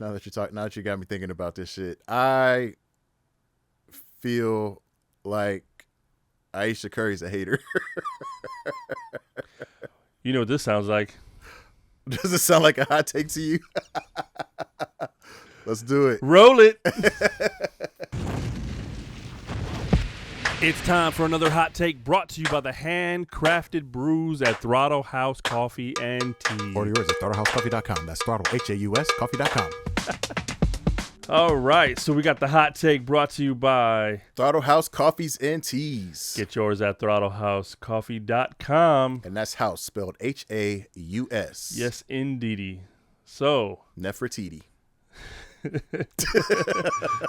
Now that you got me thinking about this shit, I feel like Ayesha Curry's a hater. You know what this sounds like? Does it sound like a hot take to you? Let's do it. Roll it. It's time for another hot take brought to you by the handcrafted brews at Throttlehaus Coffee and Tea. Order yours at ThrottlehausCoffee.com. That's Throttle, H-A-U-S, coffee.com. All right, so we got the hot take brought to you by Throttlehaus Coffees and Teas. Get yours at ThrottlehausCoffee.com. And that's house spelled H-A-U-S. Yes, indeedy. So Nefertiti.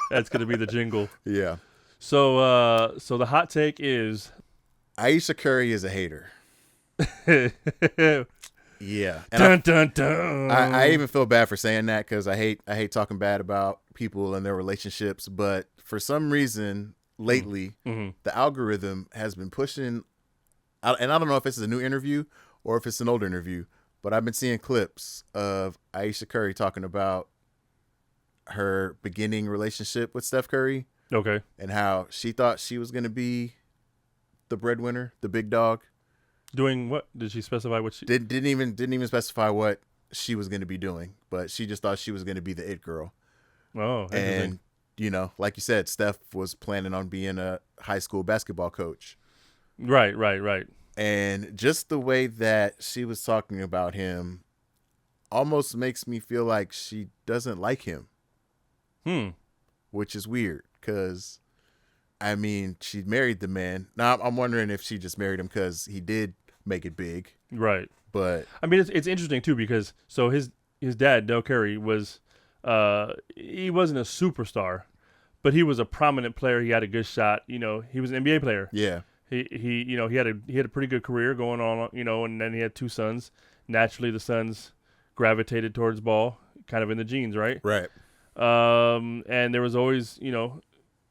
that's going to be the jingle. Yeah. So the hot take is Ayesha Curry is a hater. Yeah. And dun dun dun. I even feel bad for saying that because I hate talking bad about people and their relationships. But for some reason lately, the algorithm has been pushing. And I don't know if this is a new interview or if it's an older interview, but I've been seeing clips of Ayesha Curry talking about her beginning relationship with Steph Curry. Okay. And how she thought she was going to be the breadwinner, the big dog. Doing what? Did she specify what she didn't even specify what she was going to be doing, but she just thought she was going to be the it girl. Oh, and like you said, Steph was planning on being a high school basketball coach. Right. And just the way that she was talking about him almost makes me feel like she doesn't like him. Which is weird because, I mean, she married the man. Now, I'm wondering if she just married him because he did make it big. Right. But I mean, it's interesting too because so his dad, Del Curry, was he wasn't a superstar, but he was a prominent player. He had a good shot. You know, he was an NBA player. Yeah. He had a pretty good career going on. You know, and then he had two sons. Naturally, the sons gravitated towards ball, kind of in the genes, right? Right. And there was always,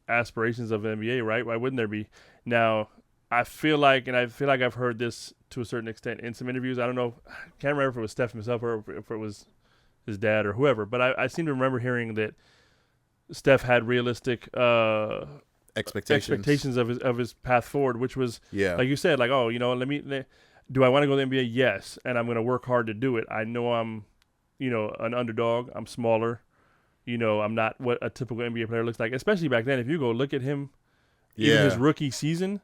aspirations of the NBA, right? Why wouldn't there be? Now, I feel like I've heard this to a certain extent in some interviews. I don't know, can't remember if it was Steph himself or if it was his dad or whoever, but I seem to remember hearing that Steph had realistic expectations of his path forward, which was, like you said, like, oh, do I want to go to the NBA? Yes, and I'm going to work hard to do it. I know I'm, an underdog. I'm smaller. I'm not what a typical NBA player looks like, especially back then. If you go look at him, even his rookie season,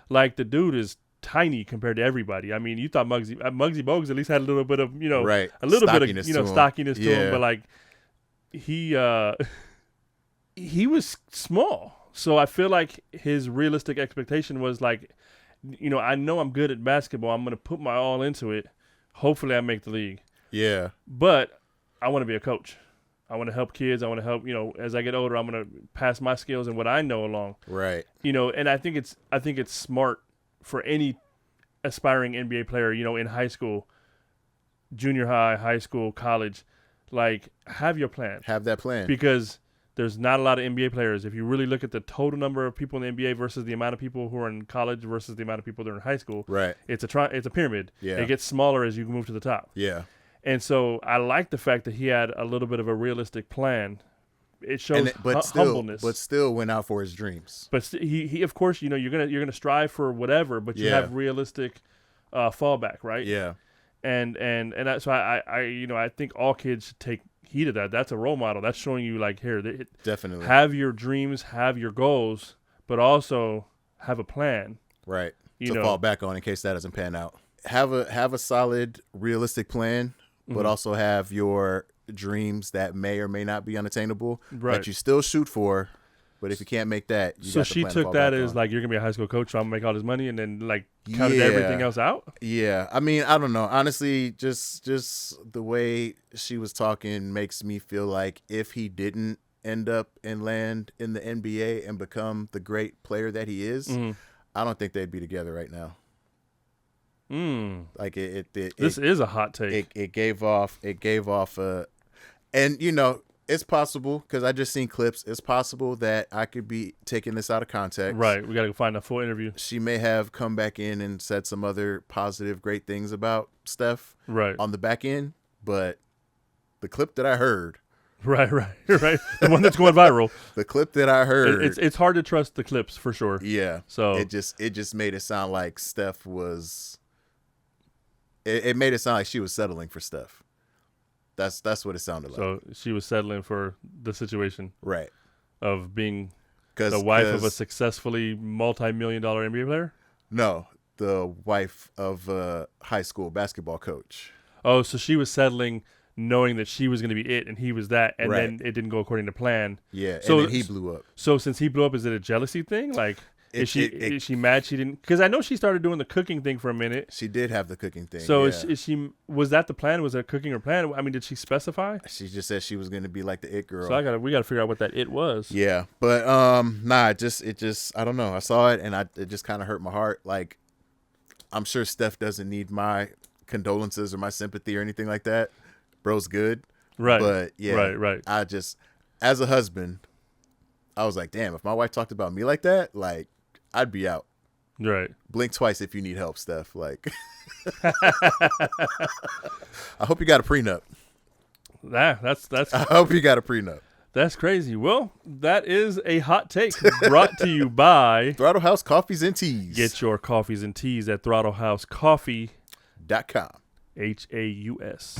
like the dude is tiny compared to everybody. I mean, you thought Muggsy Bogues at least had a little bit of, a little stockiness bit of, stockiness to him, but like he was small. So I feel like his realistic expectation was like, I know I'm good at basketball. I'm going to put my all into it. Hopefully I make the league. Yeah. But I want to be a coach. I want to help kids. I want to help, as I get older, I'm going to pass my skills and what I know along. Right. And I think it's smart for any aspiring NBA player, in high school, junior high school, college, like have your plan. Have that plan. Because there's not a lot of NBA players. If you really look at the total number of people in the NBA versus the amount of people who are in college versus the amount of people that are in high school, right? It's a pyramid. Yeah. It gets smaller as you move to the top. Yeah. And so I like the fact that he had a little bit of a realistic plan. It shows humbleness. But still went out for his dreams. But he of course, you're gonna strive for whatever, but you have realistic fallback, right? Yeah. And so I think all kids should take heed of that. That's a role model. That's showing you like here, definitely have your dreams, have your goals, but also have a plan. Right. To fall back on in case that doesn't pan out. Have a solid, realistic plan. But also have your dreams that may or may not be unattainable that you still shoot for. But if you can't make that, so she took that as like, you're gonna be a high school coach, so I'm gonna make all this money, and then like counted everything else out. Yeah, I mean, I don't know. Honestly, just the way she was talking makes me feel like if he didn't end up and land in the NBA and become the great player that he is, I don't think they'd be together right now. Like this is a hot take. It gave off and it's possible because I just seen clips. It's possible that I could be taking this out of context. Right. We got to find a full interview. She may have come back in and said some other positive, great things about Steph. Right. On the back end, but the clip that I heard Right. The one that's going viral. The clip that I heard. It's hard to trust the clips for sure. Yeah. So it just made it sound like Steph was. It made it sound like she was settling for Steph. That's what it sounded like. So she was settling for the situation, right, of being the wife of a successfully multi-million-dollar NBA player. No, the wife of a high school basketball coach. Oh, so she was settling, knowing that she was going to be it and he was that, and right. then it didn't go according to plan. Yeah, so, and then he blew up. So since he blew up, is it a jealousy thing? Like, is she mad she didn't? Because I know she started doing the cooking thing for a minute. She did have the cooking thing. So was that the plan? Was that cooking her plan? I mean, did she specify? She just said she was going to be like the it girl. So we gotta figure out what that it was. Yeah, but it just I don't know. I saw it and it just kind of hurt my heart. Like, I'm sure Steph doesn't need my condolences or my sympathy or anything like that. Bro's good. Right. But yeah. Right. I just, as a husband, I was like, damn, if my wife talked about me like that, like, I'd be out. Right. Blink twice if you need help, Steph. Like, I hope you got a prenup. That's. I hope you got a prenup. That's crazy. Well, that is a hot take brought to you by Throttlehaus Coffees and Teas. Get your coffees and teas at throttlehauscoffee.com. .com. HAUS.